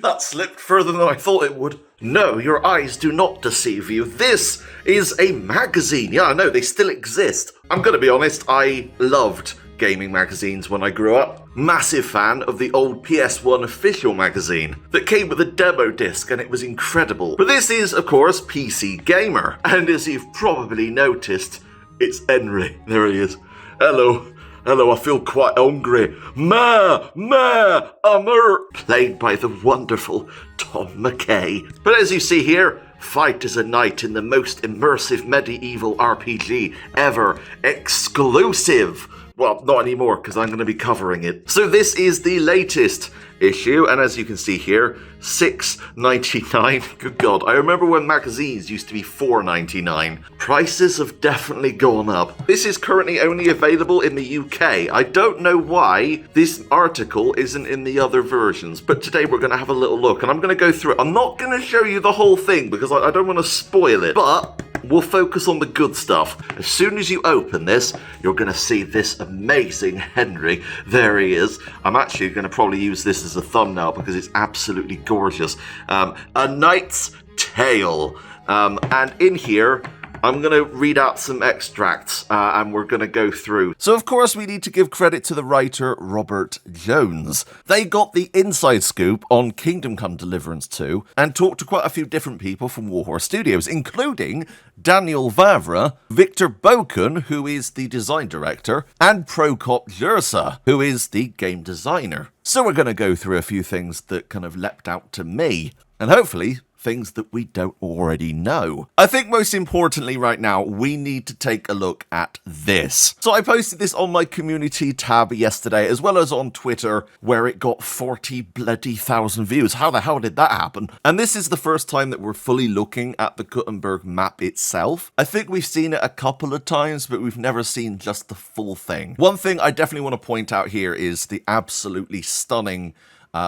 That slipped further than I thought it would. No, your eyes do not deceive you. This is a magazine. Yeah, I know, they still exist. I'm gonna be honest, I loved gaming magazines when I grew up. Massive fan of the old PS1 official magazine that came with a demo disc, and it was incredible. But this is, of course, PC Gamer. And as you've probably noticed, it's Henry. There he is. Hello, I feel quite hungry. Ma, I'm hurt. Played by the wonderful Tom McKay. But as you see here, fight as a knight in the most immersive medieval RPG ever. Exclusive. Well, not anymore, because I'm going to be covering it. So this is the latest issue, and as you can see here, $6.99. Good God, I remember when magazines used to be $4.99. Prices have definitely gone up. This is currently only available in the UK. I don't know why this article isn't in the other versions, but today we're going to have a little look, and I'm going to go through it. I'm not going to show you the whole thing, because I don't want to spoil it, but we'll focus on the good stuff. As soon as you open this, you're going to see this amazing Henry. There he is. I'm actually going to probably use this as a thumbnail because it's absolutely gorgeous. A Knight's Tale. And in here, I'm going to read out some extracts, and we're going to go through. So, of course, we need to give credit to the writer Robert Jones. They got the inside scoop on Kingdom Come Deliverance 2 and talked to quite a few different people from Warhorse Studios, including Daniel Vavra, Victor Boken, who is the design director, and Prokop Jersa, who is the game designer. So we're going to go through a few things that kind of leapt out to me, and hopefully things that we don't already know. I think most importantly right now, we need to take a look at this. So I posted this on my community tab yesterday, as well as on Twitter, where it got 40,000 views. How the hell did that happen? And this is the first time that we're fully looking at the Kuttenberg map itself. I think we've seen it a couple of times, but we've never seen just the full thing. One thing I definitely want to point out here is the absolutely stunning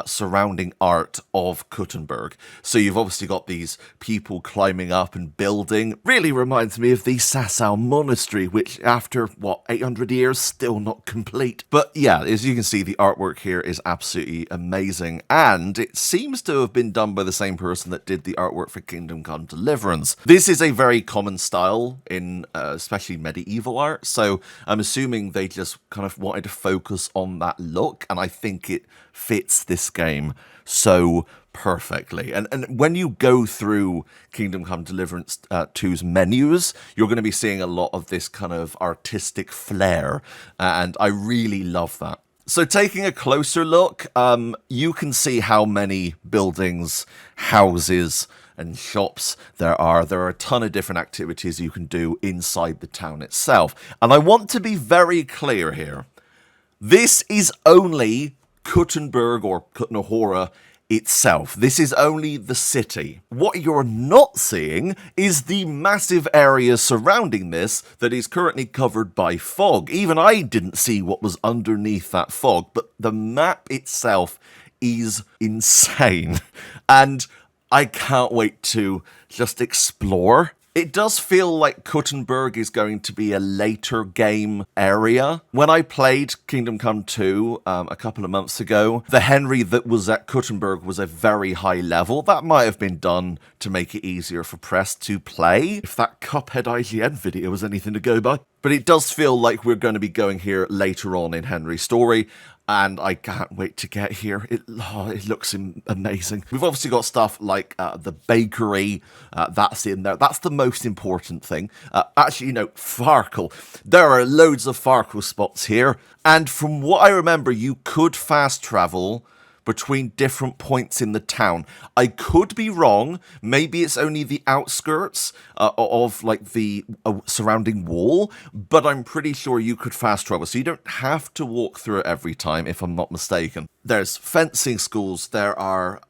surrounding art of Kuttenberg. So you've obviously got these people climbing up and building. Really reminds me of the Sasau Monastery, which after, 800 years, still not complete. But yeah, as you can see, the artwork here is absolutely amazing. And it seems to have been done by the same person that did the artwork for Kingdom Come Deliverance. This is a very common style in especially medieval art. So I'm assuming they just kind of wanted to focus on that look. And I think it fits this game so perfectly. And when you go through Kingdom Come Deliverance 2's menus, you're going to be seeing a lot of this kind of artistic flair, and I really love that. So taking a closer look, you can see how many buildings, houses, and shops there are. There are a ton of different activities you can do inside the town itself. And I want to be very clear here. This is only Kuttenberg or Kuttenhora itself. This is only the city. What you're not seeing is the massive area surrounding this that is currently covered by fog. Even I didn't see what was underneath that fog, but the map itself is insane. And I can't wait to just explore. It does feel like Kuttenberg is going to be a later game area. When I played Kingdom Come 2 a couple of months ago, the Henry that was at Kuttenberg was a very high level. That might have been done to make it easier for press to play, if that Cuphead IGN video was anything to go by. But it does feel like we're going to be going here later on in Henry's story, and I can't wait to get here. It looks amazing. We've obviously got stuff like the bakery, that's in there. That's the most important thing. Actually, Farkle. There are loads of Farkle spots here, and from what I remember, you could fast travel between different points in the town. I could be wrong. Maybe it's only the outskirts of like the surrounding wall, but I'm pretty sure you could fast travel. So you don't have to walk through it every time, if I'm not mistaken. There's fencing schools. There are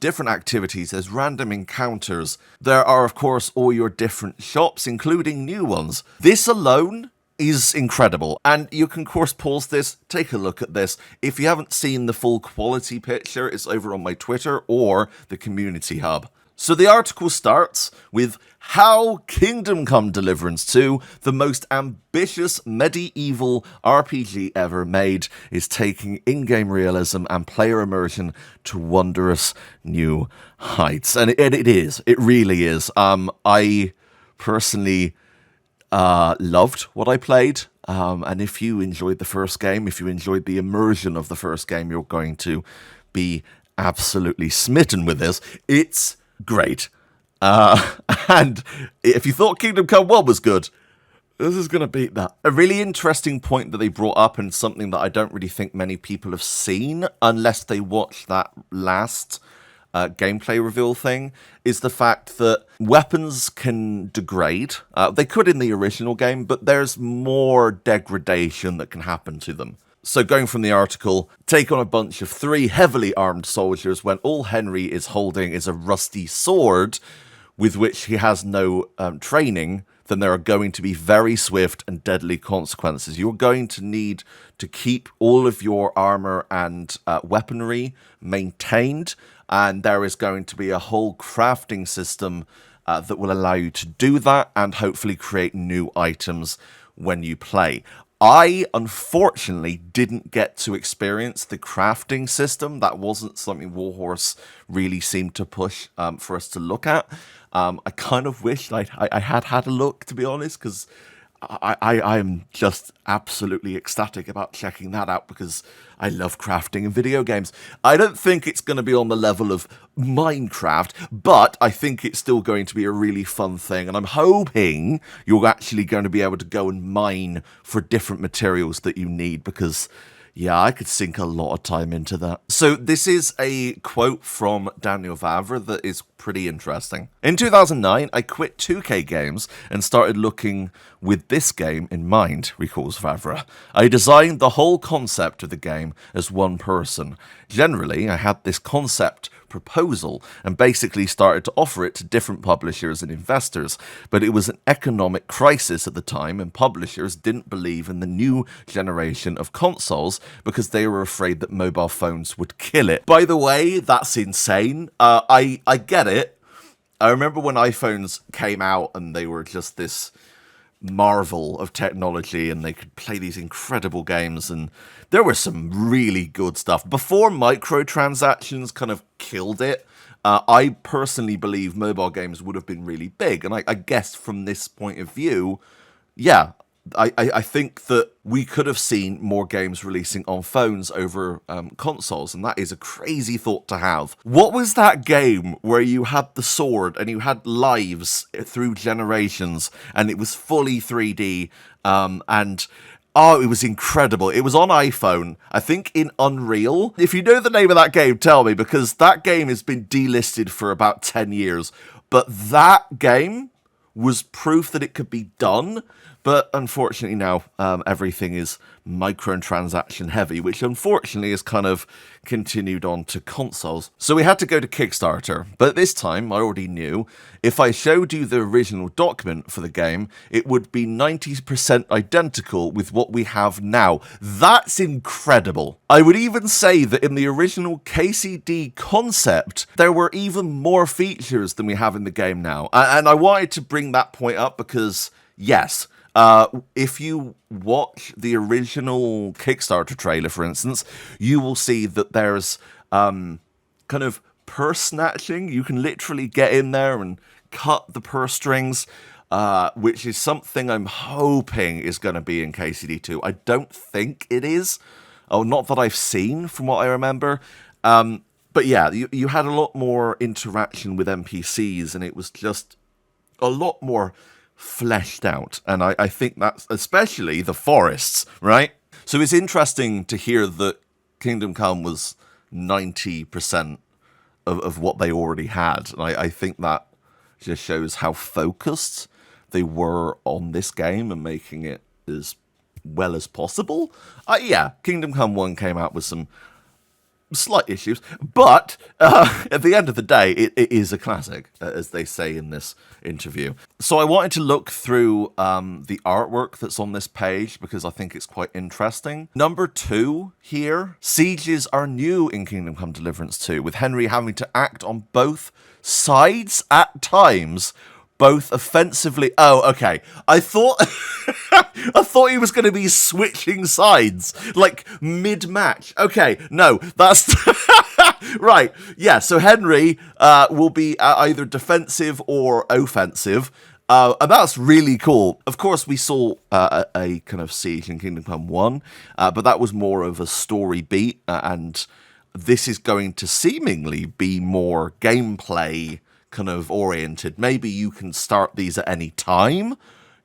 different activities. There's random encounters. There are, of course, all your different shops, including new ones. This alone is incredible, and you can of course pause this, take a look at this. If you haven't seen the full quality picture, it's over on my Twitter or the community hub. So the article starts with how Kingdom Come Deliverance 2, the most ambitious medieval RPG ever made, is taking in-game realism and player immersion to wondrous new heights. And it is. It really is. I personally loved what I played. And if you enjoyed the first game, if you enjoyed the immersion of the first game, you're going to be absolutely smitten with this. It's great. And if you thought Kingdom Come 1 was good, this is going to beat that. A really interesting point that they brought up, and something that I don't really think many people have seen unless they watched that last gameplay reveal thing, is the fact that weapons can degrade. They could in the original game, but there's more degradation that can happen to them. So going from the article, take on a bunch of 3 heavily armed soldiers when all Henry is holding is a rusty sword with which he has no training, then there are going to be very swift and deadly consequences. You're going to need to keep all of your armor and weaponry maintained, and there is going to be a whole crafting system that will allow you to do that and hopefully create new items when you play. I, unfortunately, didn't get to experience the crafting system. That wasn't something Warhorse really seemed to push for us to look at. I kind of wished I had a look, to be honest, because I am just absolutely ecstatic about checking that out because I love crafting in video games. I don't think it's going to be on the level of Minecraft, but I think it's still going to be a really fun thing, and I'm hoping you're actually going to be able to go and mine for different materials that you need, because yeah, I could sink a lot of time into that. So this is a quote from Daniel Vavra that is pretty interesting. In 2009, I quit 2K games and started looking with this game in mind, recalls Vavra. I designed the whole concept of the game as one person. Generally, I had this concept proposal and basically started to offer it to different publishers and investors, but it was an economic crisis at the time and publishers didn't believe in the new generation of consoles because they were afraid that mobile phones would kill it. By the way, that's insane. I get it. I remember when iPhones came out and they were just this marvel of technology and they could play these incredible games, and there was some really good stuff before microtransactions kind of killed it. I personally believe mobile games would have been really big, and I guess from this point of view, yeah, I think that we could have seen more games releasing on phones over consoles, and that is a crazy thought to have. What was that game where you had the sword and you had lives through generations and it was fully 3D and oh, it was incredible. It was on iPhone, I think in Unreal. If you know the name of that game, tell me, because that game has been delisted for about 10 years. But that game was proof that it could be done. But unfortunately now everything is microtransaction heavy, which unfortunately has kind of continued on to consoles. So we had to go to Kickstarter, but this time I already knew if I showed you the original document for the game, it would be 90% identical with what we have now. That's incredible. I would even say that in the original KCD concept, there were even more features than we have in the game now. And I wanted to bring that point up because, yes, if you watch the original Kickstarter trailer, for instance, you will see that there's kind of purse snatching. You can literally get in there and cut the purse strings, which is something I'm hoping is going to be in KCD2. I don't think it is. Oh, not that I've seen from what I remember. But yeah, you had a lot more interaction with NPCs, and it was just a lot more fleshed out, and I think that's especially the forests, right? So it's interesting to hear that Kingdom Come was 90% of what they already had. And I think that just shows how focused they were on this game and making it as well as possible. Yeah, Kingdom Come 1 came out with some slight issues, but at the end of the day, it is a classic, as they say in this interview. So I wanted to look through the artwork that's on this page because I think it's quite interesting. Number 2 here, sieges are new in Kingdom Come Deliverance 2, with Henry having to act on both sides at times, both offensively. Oh, okay. I thought I thought he was going to be switching sides like mid-match. Okay, no, that's right. Yeah, so Henry will be either defensive or offensive. And that's really cool. Of course, we saw a kind of siege in Kingdom Come 1, but that was more of a story beat, and this is going to seemingly be more gameplay kind of oriented. Maybe you can start these at any time.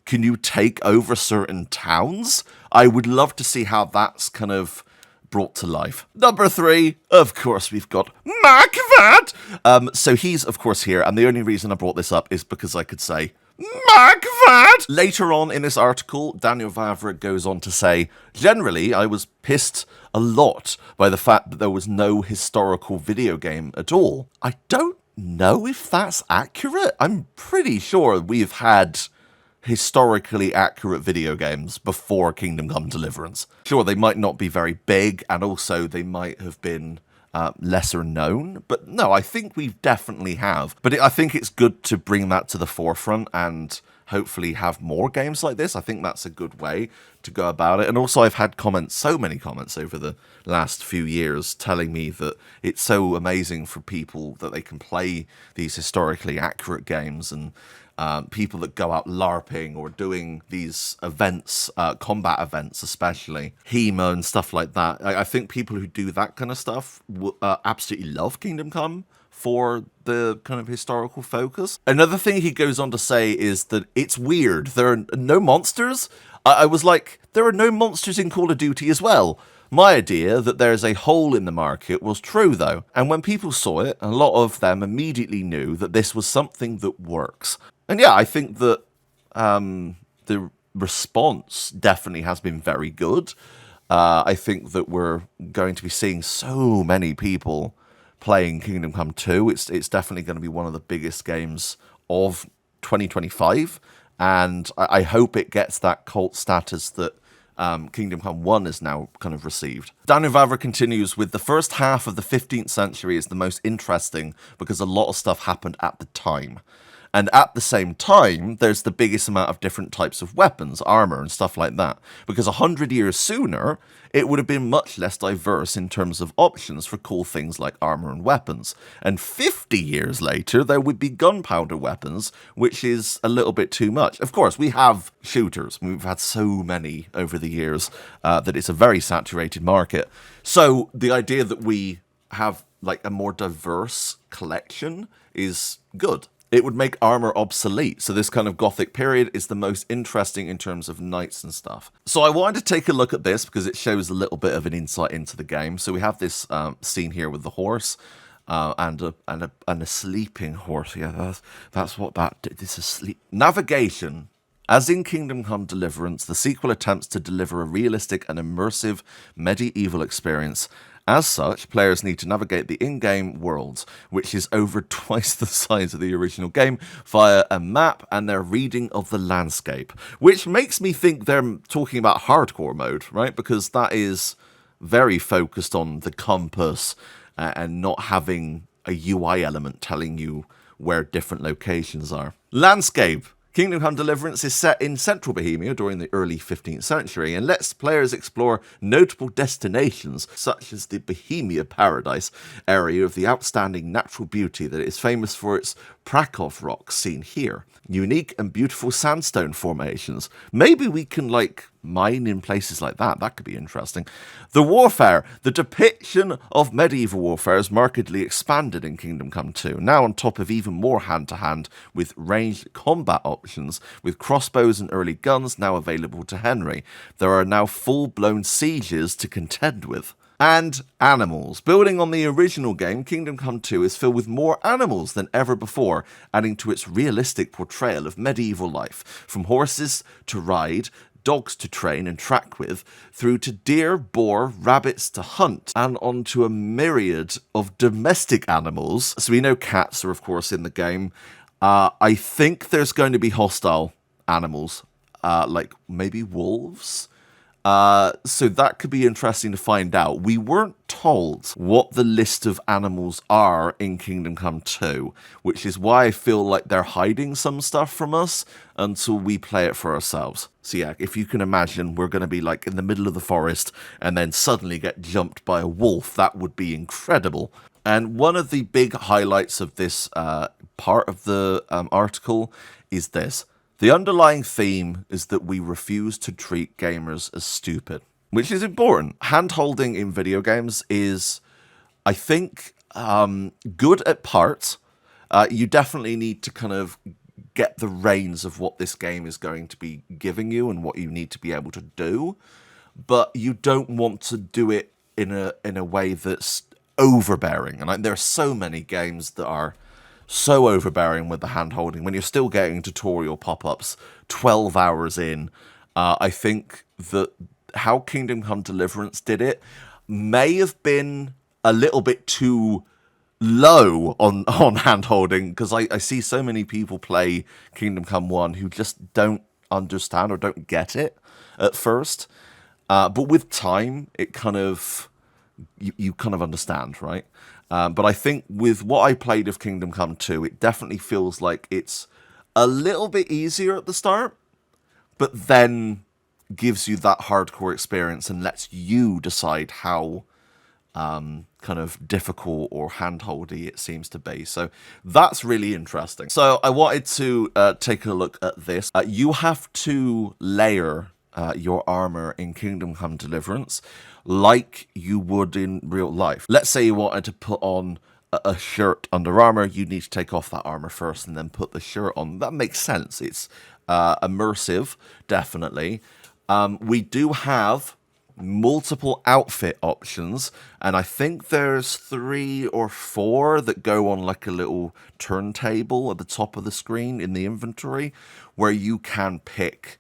Can you take over certain towns? I would love to see how that's kind of brought to life. Number 3, of course, we've got MacVad. So he's, of course, here, and the only reason I brought this up is because I could say MacVad. Later on in this article, Daniel Vavra goes on to say, generally, I was pissed a lot by the fact that there was no historical video game at all. I don't know if that's accurate. I'm pretty sure we've had historically accurate video games before Kingdom Come Deliverance. Sure, they might not be very big, and also they might have been lesser known, but no, I think we definitely have. But I think it's good to bring that to the forefront and hopefully have more games like this. I think that's a good way to go about it. And also I've had comments, so many comments over the last few years telling me that it's so amazing for people that they can play these historically accurate games, and people that go out LARPing or doing these events, combat events especially, HEMA and stuff like that. I think people who do that kind of stuff absolutely love Kingdom Come for the kind of historical focus. Another thing he goes on to say is that it's weird. There are no monsters. I was like, there are no monsters in Call of Duty as well. My idea that there's a hole in the market was true, though. And when people saw it, a lot of them immediately knew that this was something that works. And yeah, I think that the response definitely has been very good. I think that we're going to be seeing so many people playing Kingdom Come 2. It's definitely going to be one of the biggest games of 2025, and I hope it gets that cult status that Kingdom Come 1 is now kind of received. Daniel Vavra continues with, the first half of the 15th century is the most interesting because a lot of stuff happened at the time. And at the same time, there's the biggest amount of different types of weapons, armor, and stuff like that. Because 100 years sooner, it would have been much less diverse in terms of options for cool things like armor and weapons. And 50 years later, there would be gunpowder weapons, which is a little bit too much. Of course, we have shooters. We've had so many over the years that it's a very saturated market. So the idea that we have like a more diverse collection is good. It would make armor obsolete, so this kind of Gothic period is the most interesting in terms of knights and stuff. So I wanted to take a look at this because it shows a little bit of an insight into the game. So we have this scene here with the horse and a sleeping horse. Yeah, that's what that did. This is sleep. Navigation. As in Kingdom Come Deliverance, the sequel attempts to deliver a realistic and immersive medieval experience. As such, players need to navigate the in-game world, which is over twice the size of the original game, via a map and their reading of the landscape, which makes me think they're talking about hardcore mode, right? Because that is very focused on the compass and not having a UI element telling you where different locations are. Landscape. Kingdom Come Deliverance is set in central Bohemia during the early 15th century and lets players explore notable destinations such as the Bohemia Paradise area of the outstanding natural beauty that is famous for its Prakov rocks seen here. Unique and beautiful sandstone formations. Maybe we can mine in places like that. That could be interesting. The warfare. The depiction of medieval warfare is markedly expanded in Kingdom Come 2, now on top of even more hand-to-hand with ranged combat options, with crossbows and early guns now available to Henry. There are now full-blown sieges to contend with. And animals. Building on the original game, Kingdom Come 2 is filled with more animals than ever before, adding to its realistic portrayal of medieval life. From horses to ride, dogs to train and track with, through to deer, boar, rabbits to hunt, and onto a myriad of domestic animals. So we know cats are, of course, in the game. I think there's going to be hostile animals, like maybe wolves. So that could be interesting to find out. We weren't told what the list of animals are in Kingdom Come 2, which is why I feel like they're hiding some stuff from us until we play it for ourselves. So yeah, if you can imagine, we're going to be like in the middle of the forest and then suddenly get jumped by a wolf. That would be incredible. And one of the big highlights of this part of the article is this. The underlying theme is that we refuse to treat gamers as stupid, which is important. Hand-holding in video games is, I think, good at parts. You definitely need to kind of get the reins of what this game is going to be giving you and what you need to be able to do, but you don't want to do it in a way that's overbearing. And there are so many games that are so overbearing with the hand-holding when you're still getting tutorial pop-ups 12 hours in. I think that how Kingdom Come Deliverance did it may have been a little bit too low on hand-holding, because I see so many people play Kingdom Come 1 who just don't understand or don't get it at first. But with time, it kind of you kind of understand, right? But I think with what I played of Kingdom Come 2, it definitely feels like it's a little bit easier at the start, but then gives you that hardcore experience and lets you decide how kind of difficult or handholdy it seems to be. So that's really interesting. So I wanted to take a look at this. You have to layer your armor in Kingdom Come Deliverance like you would in real life. Let's say you wanted to put on a shirt under armor, you need to take off that armor first and then put the shirt on. That makes sense. It's immersive, definitely. We do have multiple outfit options, and I think there's 3 or 4 that go on like a little turntable at the top of the screen in the inventory, where you can pick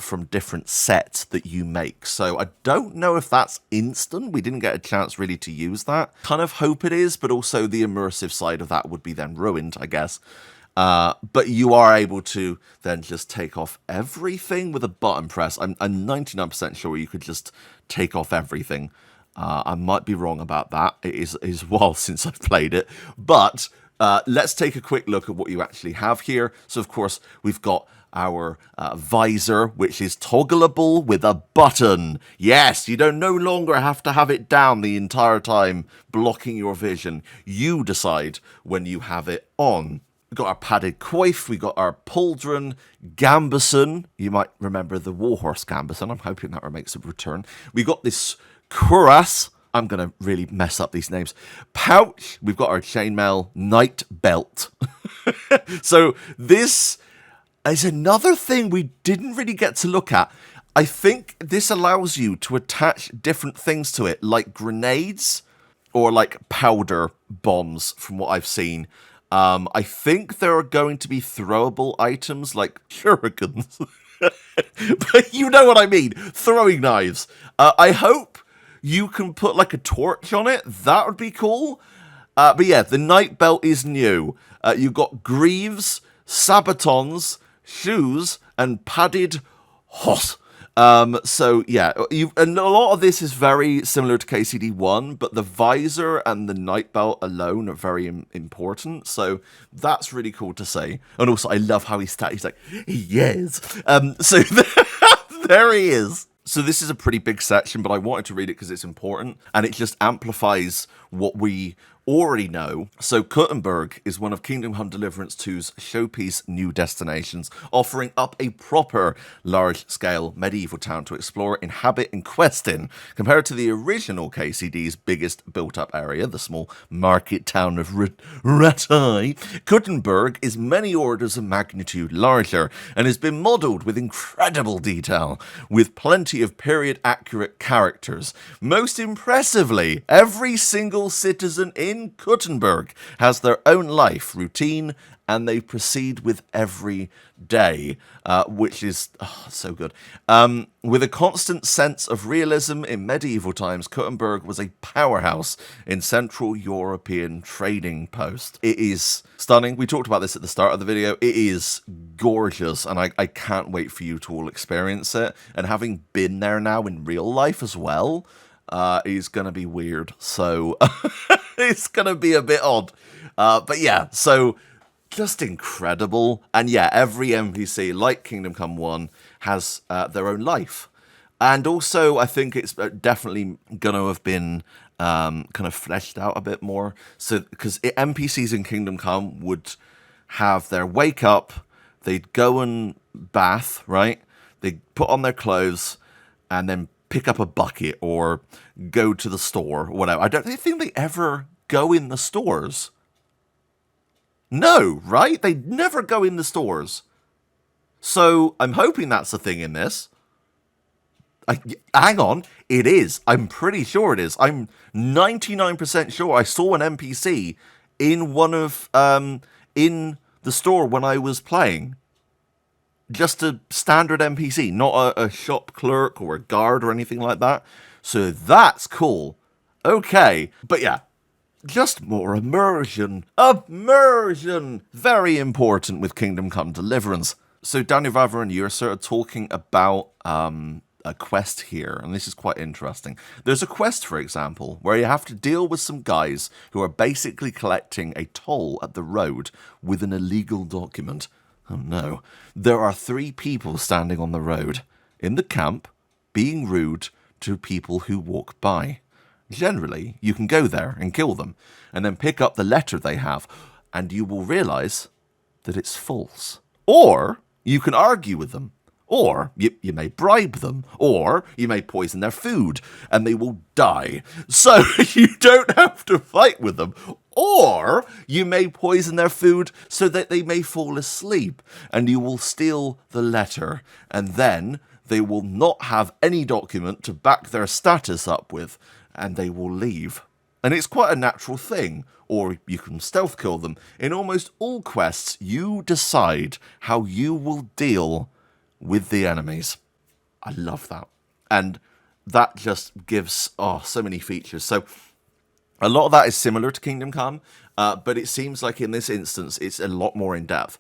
from different sets that you make. So I don't know if that's instant. We didn't get a chance really to use that. Kind of hope it is, but also the immersive side of that would be then ruined, I guess. But you are able to then just take off everything with a button press. I'm 99% sure you could just take off everything. I might be wrong about that. It is a while since I've played it. But let's take a quick look at what you actually have here. So, of course, we've got our visor, which is toggleable with a button. Yes, you don't no longer have to have it down the entire time, blocking your vision. You decide when you have it on. We've got our padded coif, we got our pauldron, gambeson. You might remember the warhorse gambeson. I'm hoping that makes a return. We got this cuirass. I'm going to really mess up these names. Pouch. We've got our chainmail night belt. So this is another thing we didn't really get to look at. I think this allows you to attach different things to it, like grenades or like powder bombs from what I've seen. I think there are going to be throwable items like shurikens. But you know what I mean. Throwing knives. I hope you can put like a torch on it. That would be cool. But yeah, the night belt is new. You've got greaves, sabatons, shoes, and padded hot. So yeah, and a lot of this is very similar to KCD1, but the visor and the night belt alone are very important. So that's really cool to see. And also, I love how he's like, yes. So there he is. So this is a pretty big section, but I wanted to read it because it's important, and it just amplifies what we already know. So Kuttenberg is one of Kingdom Come Deliverance 2's showpiece new destinations, offering up a proper large-scale medieval town to explore, inhabit, and quest in. Compared to the original KCD's biggest built-up area, the small market town of Ratai, Kuttenberg is many orders of magnitude larger and has been modelled with incredible detail, with plenty of period-accurate characters. Most impressively, every single citizen in in Kuttenberg has their own life routine, and they proceed with every day, which is so good. With a constant sense of realism in medieval times, Kuttenberg was a powerhouse in Central European trading post. It is stunning. We talked about this at the start of the video. It is gorgeous, and I can't wait for you to all experience it. And having been there now in real life as well, is going to be weird. So it's going to be a bit odd. But yeah, so just incredible. And yeah, every NPC, like Kingdom Come 1, has their own life. And also, I think it's definitely going to have been kind of fleshed out a bit more. So, because NPCs in Kingdom Come would have their wake up, they'd go and bath, right? They'd put on their clothes and then pick up a bucket or go to the store or whatever. I don't think they ever go in the stores. No, right? They never go in the stores. So I'm hoping that's a thing in this. Hang on, it is. I'm pretty sure it is. I'm 99% sure I saw an NPC in one of in the store when I was playing. Just a standard NPC, not a shop clerk or a guard or anything like that. So that's cool. Okay, but yeah. Just more immersion. Immersion! Very important with Kingdom Come Deliverance. So Daniel Vavra and you are sort of talking about a quest here, and this is quite interesting. There's a quest, for example, where you have to deal with some guys who are basically collecting a toll at the road with an illegal document. Oh no. There are 3 people standing on the road, in the camp, being rude to people who walk by. Generally, you can go there and kill them, and then pick up the letter they have, and you will realize that it's false. Or you can argue with them, or you may bribe them, or you may poison their food, and they will die. So you don't have to fight with them. Or you may poison their food so that they may fall asleep, and you will steal the letter, and then they will not have any document to back their status up with, and they will leave. And it's quite a natural thing. Or you can stealth kill them. In almost all quests, you decide how you will deal with the enemies. I love that. And that just gives so many features. So a lot of that is similar to Kingdom Come, but it seems like in this instance, it's a lot more in depth.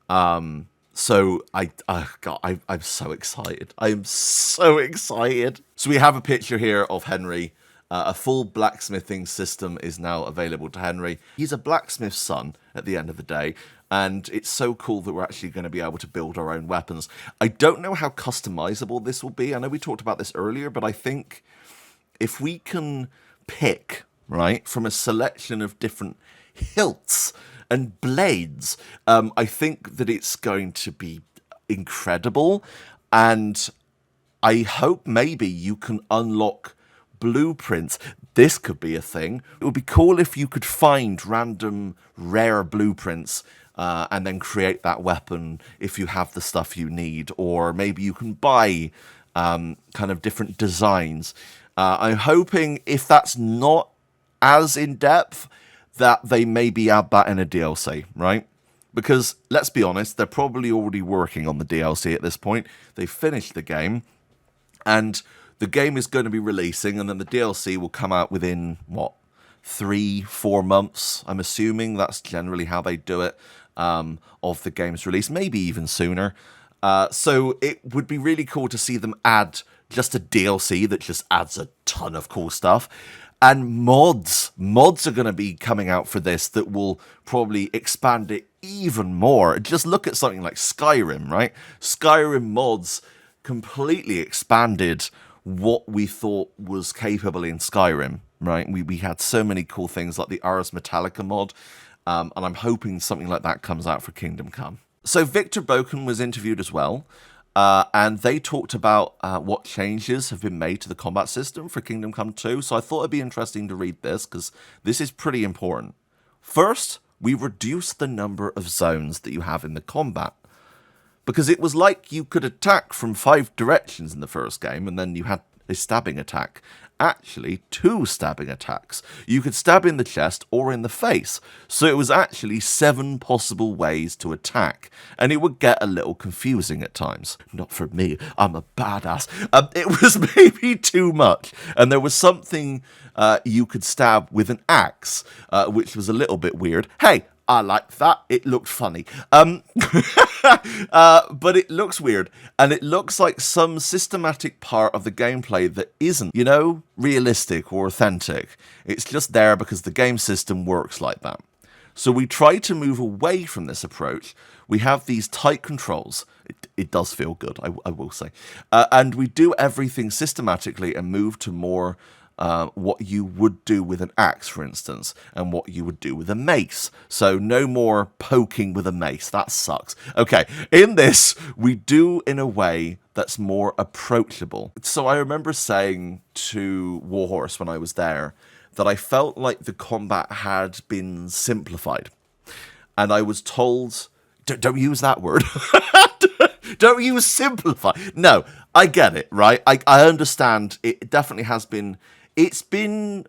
So I'm so excited. I am so excited. So we have a picture here of Henry. A full blacksmithing system is now available to Henry. He's a blacksmith's son at the end of the day, and it's so cool that we're actually going to be able to build our own weapons. I don't know how customizable this will be. I know we talked about this earlier, but I think if we can pick, right, from a selection of different hilts and blades, I think that it's going to be incredible, and I hope maybe you can unlock blueprints. This could be a thing. It would be cool if you could find random rare blueprints and then create that weapon if you have the stuff you need, or maybe you can buy kind of different designs. I'm hoping if that's not as in-depth, that they maybe add that in a DLC, right? Because, let's be honest, they're probably already working on the DLC at this point. They've finished the game, and the game is going to be releasing, and then the DLC will come out within, 3-4 months, I'm assuming. That's generally how they do it, of the game's release, maybe even sooner. So it would be really cool to see them add just a DLC that just adds a ton of cool stuff. And mods are going to be coming out for this that will probably expand it even more. Just look at something like Skyrim, right? Skyrim mods completely expanded what we thought was capable in Skyrim, right? We had so many cool things like the Ars Metallica mod, and I'm hoping something like that comes out for Kingdom Come. So Victor Boken was interviewed as well, and they talked about what changes have been made to the combat system for Kingdom Come 2, so I thought it'd be interesting to read this, because this is pretty important. First, we reduced the number of zones that you have in the combat, because it was like you could attack from 5 directions in the first game, and then you had a stabbing attack. Actually, 2 stabbing attacks. You could stab in the chest or in the face. So it was actually 7 possible ways to attack. And it would get a little confusing at times. Not for me, I'm a badass. It was maybe too much. And there was something you could stab with an axe, which was a little bit weird. Hey, I like that. It looked funny. But it looks weird. And it looks like some systematic part of the gameplay that isn't, realistic or authentic. It's just there because the game system works like that. So we try to move away from this approach. We have these tight controls. It does feel good, I will say. And we do everything systematically and move to more what you would do with an axe, for instance, and what you would do with a mace. So no more poking with a mace. That sucks. Okay, in this, we do in a way that's more approachable. So I remember saying to Warhorse when I was there that I felt like the combat had been simplified. And I was told, don't use that word. Don't use simplify. No, I get it, right? I understand it definitely has been. It's been,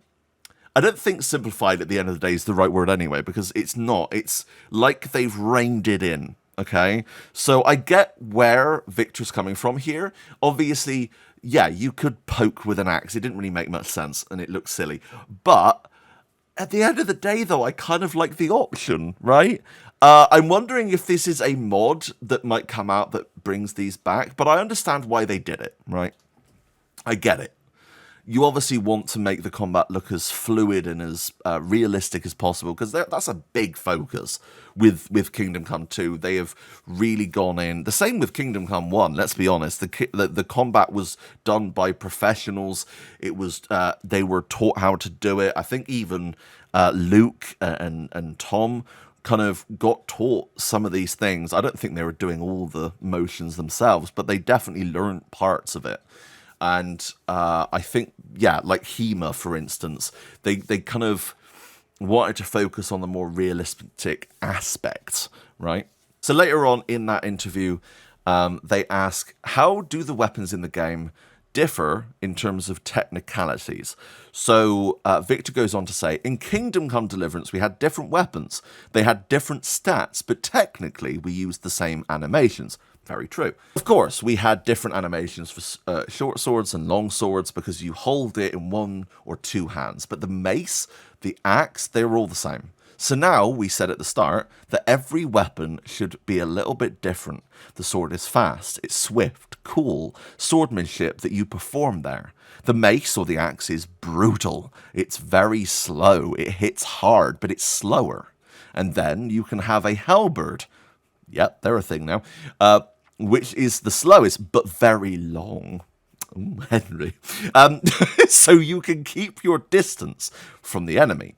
I don't think simplified at the end of the day is the right word anyway, because it's not. It's like they've reined it in, okay? So I get where Victor's coming from here. Obviously, yeah, you could poke with an axe. It didn't really make much sense, and it looked silly. But at the end of the day, though, I kind of like the option, right? I'm wondering if this is a mod that might come out that brings these back, but I understand why they did it, right? I get it. You obviously want to make the combat look as fluid and as realistic as possible, because that's a big focus with Kingdom Come 2. They have really gone in. The same with Kingdom Come 1, let's be honest. The combat was done by professionals. It was they were taught how to do it. I think even Luke and Tom kind of got taught some of these things. I don't think they were doing all the motions themselves, but they definitely learned parts of it. And I think, yeah, like Hema, for instance, they kind of wanted to focus on the more realistic aspects, right? So later on in that interview, they ask, how do the weapons in the game differ in terms of technicalities? So Victor goes on to say, in Kingdom Come Deliverance, we had different weapons. They had different stats, but technically we used the same animations. Very true. Of course, we had different animations for short swords and long swords because you hold it in 1 or 2 hands. But the mace, the axe, they're all the same. So now we said at the start that every weapon should be a little bit different. The sword is fast, it's swift, cool, swordmanship that you perform there. The mace or the axe is brutal. It's very slow. It hits hard, but it's slower. And then you can have a halberd. Yep, they're a thing now. Which is the slowest, but very long. Ooh, Henry. So you can keep your distance from the enemy.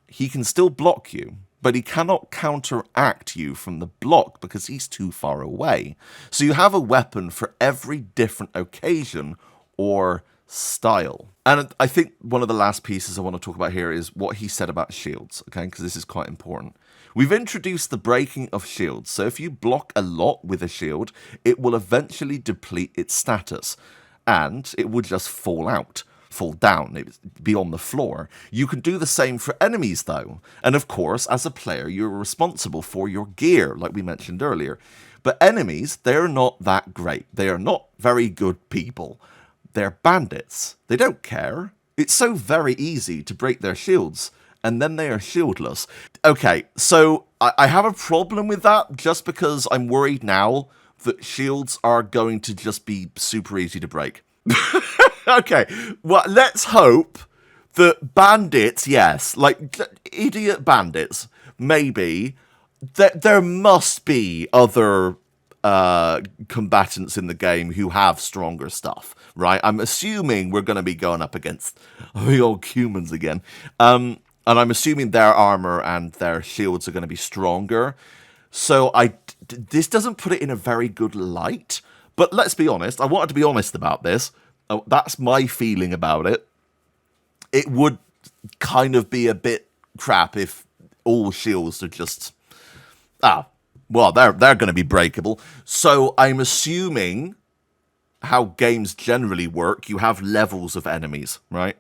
He can still block you, but he cannot counteract you from the block because he's too far away. So you have a weapon for every different occasion or style. And I think one of the last pieces I want to talk about here is what he said about shields, okay, because this is quite important. We've introduced the breaking of shields, so if you block a lot with a shield, it will eventually deplete its status, and it will just fall down, it be on the floor. You can do the same for enemies, though, and of course, as a player, you're responsible for your gear, like we mentioned earlier. But enemies, they're not that great. They are not very good people. They're bandits. They don't care. It's so very easy to break their shields, and then they are shieldless. Okay, so I have a problem with that just because I'm worried now that shields are going to just be super easy to break. Okay, well, let's hope that bandits, yes, like idiot bandits, maybe, there must be other combatants in the game who have stronger stuff, right? I'm assuming we're going to be going up against the old humans again. And I'm assuming their armor and their shields are going to be stronger. So this doesn't put it in a very good light. But let's be honest. I wanted to be honest about this. That's my feeling about it. It would kind of be a bit crap if all shields are just... well, they're going to be breakable. So I'm assuming how games generally work, you have levels of enemies, right?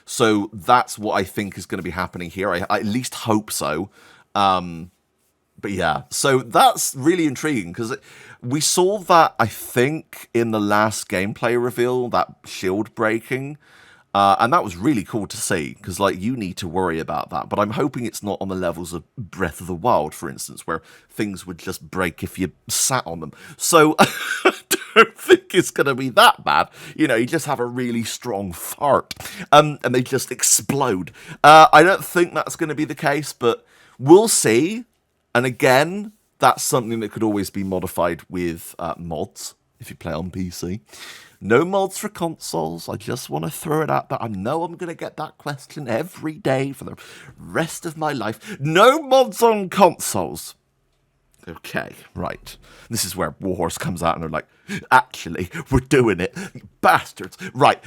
So that's what I think is going to be happening here. I at least hope so. But yeah, so that's really intriguing because we saw that, I think, in the last gameplay reveal, that shield breaking. And that was really cool to see because, like, you need to worry about that. But I'm hoping it's not on the levels of Breath of the Wild, for instance, where things would just break if you sat on them. So I don't think it's going to be that bad. You know, you just have a really strong fart and they just explode. I don't think that's going to be the case, but we'll see. And again, that's something that could always be modified with mods if you play on PC. No mods for consoles. I just want to throw it out there. I know I'm going to get that question every day for the rest of my life. No mods on consoles. Okay, right. This is where Warhorse comes out and they're like, actually, we're doing it. You bastards. Right.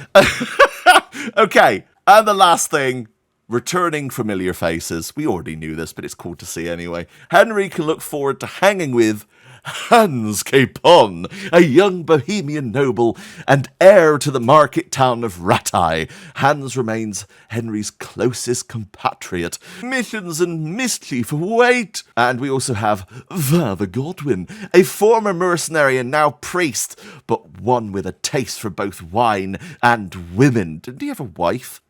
Okay, and the last thing. Returning familiar faces. We already knew this, but it's cool to see anyway. Henry can look forward to hanging with Hans Capon, a young bohemian noble and heir to the market town of Rattay. Hans remains Henry's closest compatriot. Missions and mischief await. And we also have Father Godwin, a former mercenary and now priest, but one with a taste for both wine and women. Didn't he have a wife?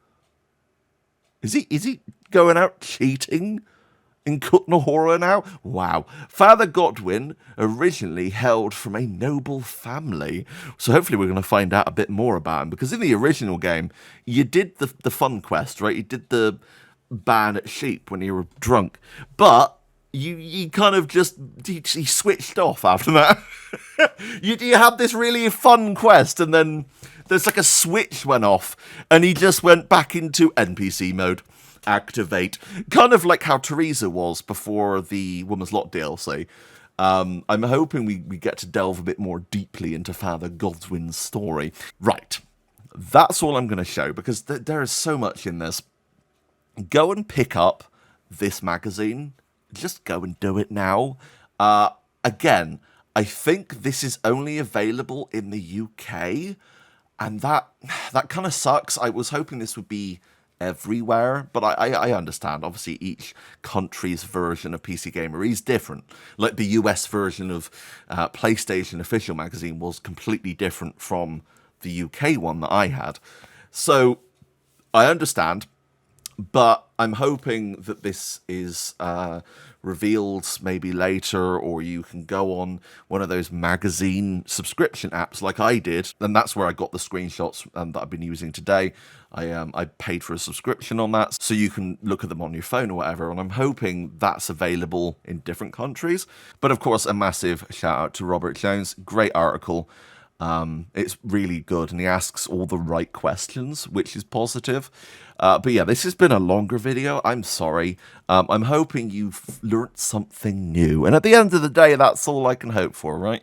Is he going out cheating in Kuttenberg now? Wow. Father Godwin originally hailed from a noble family. So hopefully we're going to find out a bit more about him. Because in the original game, you did the fun quest, right? You did the ban at sheep when you were drunk. But you kind of just, he switched off after that. you had this really fun quest and then there's like a switch went off and he just went back into NPC mode. Activate. Kind of like how Teresa was before the Woman's Lot DLC. I'm hoping we get to delve a bit more deeply into Father Godwin's story. Right. That's all I'm going to show because there is so much in this. Go and pick up this magazine. Just go and do it now. Again, I think this is only available in the UK. And that kind of sucks. I was hoping this would be everywhere, but I understand. Obviously, each country's version of PC Gamer is different. Like the US version of PlayStation Official Magazine was completely different from the UK one that I had. So I understand, but I'm hoping that this is revealed maybe later, or you can go on one of those magazine subscription apps like I did, and that's where I got the screenshots that I've been using today. I paid for a subscription on that, so you can look at them on your phone or whatever, and I'm hoping that's available in different countries. But of course, a massive shout out to Robert Jones. Great article. It's really good, and he asks all the right questions, which is positive. But yeah, this has been a longer video. I'm sorry. I'm hoping you've learnt something new. And at the end of the day, that's all I can hope for, right?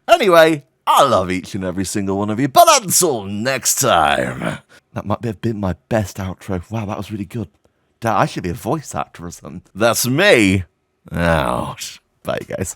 Anyway, I love each and every single one of you. But until next time. That might have been my best outro. Wow, that was really good. I should be a voice actor or something. That's me. Ouch. Bye, guys.